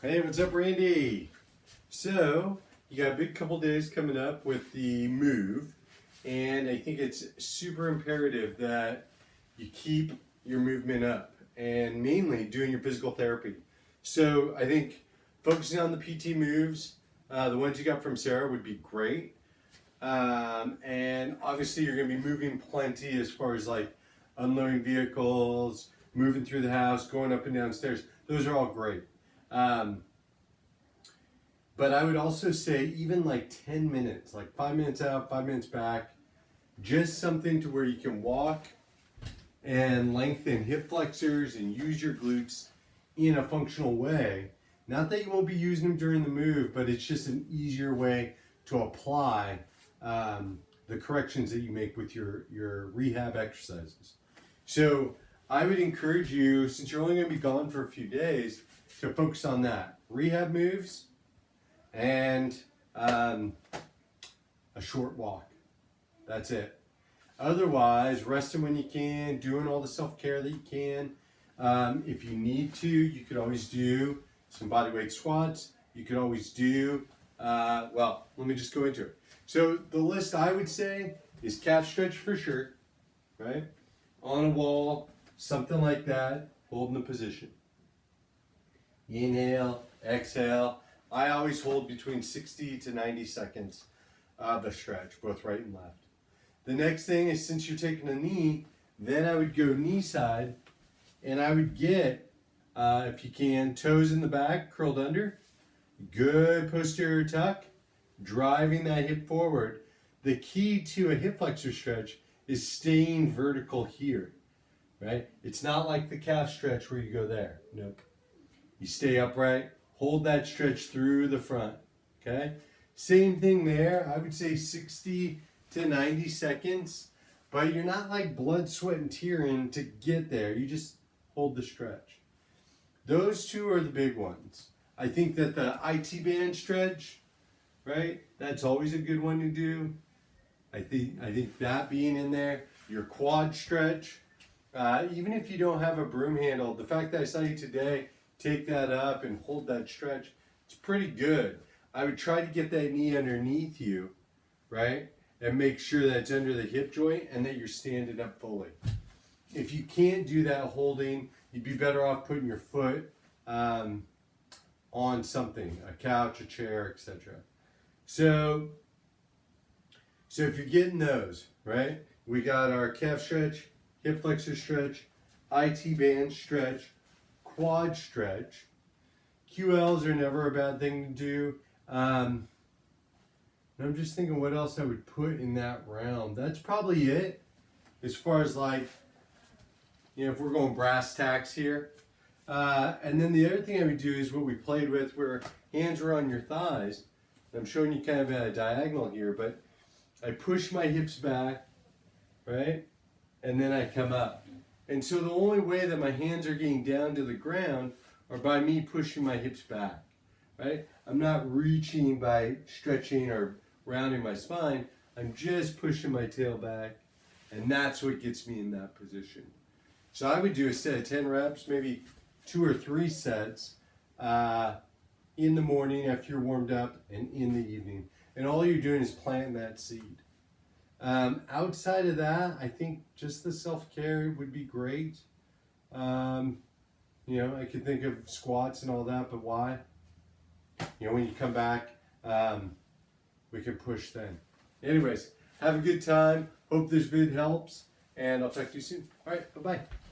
Hey, what's up, Randy? So, you got a big couple days coming up with the move, and I think it's super imperative that you keep your movement up and mainly doing your physical therapy. So, I think focusing on the PT moves, the ones you got from Sarah, would be great. And obviously, you're going to be moving plenty as far as like unloading vehicles, moving through the house, going up and down stairs. Those are all great. Um, but I would also say even like 10 minutes, like 5 minutes out, 5 minutes back, just something to where you can walk and lengthen hip flexors and use your glutes in a functional way. Not that you won't be using them during the move, but it's just an easier way to apply the corrections that you make with your rehab exercises. So I would encourage you, since you're only going to be gone for a few days, to focus on that. Rehab moves and a short walk. That's it. Otherwise, resting when you can, doing all the self-care that you can. If you need to, you could always do some bodyweight squats. You could always do, well, let me just go into it. So the list I would say is calf stretch for sure, right? On a wall, something like that, holding the position. Inhale, exhale. I always hold between 60 to 90 seconds of a stretch, both right and left. The next thing is, since you're taking a knee, then I would go knee side, and I would get, if you can, toes in the back, curled under, good posterior tuck, driving that hip forward. The key to a hip flexor stretch is staying vertical here, right? It's not like the calf stretch where you go there. Nope. You stay upright, hold that stretch through the front, okay? Same thing there. I would say 60 to 90 seconds, but you're not like blood, sweat, and tearing to get there. You just hold the stretch. Those two are the big ones. I think that the IT band stretch, right? That's always a good one to do. I think that being in there, your quad stretch, even if you don't have a broom handle, the fact that I saw you today take that up and hold that stretch, it's pretty good. I would try to get that knee underneath you, right? And make sure that it's under the hip joint and that you're standing up fully. If you can't do that holding, you'd be better off putting your foot on something, a couch, a chair, etc. So if you're getting those, right? We got our calf stretch, hip flexor stretch, IT band stretch, quad stretch. QLs are never a bad thing to do. And I'm just thinking what else I would put in that round. That's probably it. As far as like, if we're going brass tacks here. And then the other thing I would do is what we played with where hands are on your thighs. I'm showing you kind of at a diagonal here, but I push my hips back, right? And then I come up. And so the only way that my hands are getting down to the ground are by me pushing my hips back, right? I'm not reaching by stretching or rounding my spine. I'm just pushing my tail back, and that's what gets me in that position. So I would do a set of 10 reps, maybe 2 or 3 sets in the morning after you're warmed up and in the evening. And all you're doing is planting that seed. Outside of that, I think just the self-care would be great. I could think of squats and all that, but why? When you come back, we can push then. Anyways, have a good time. Hope this vid helps, and I'll talk to you soon. All right, bye-bye.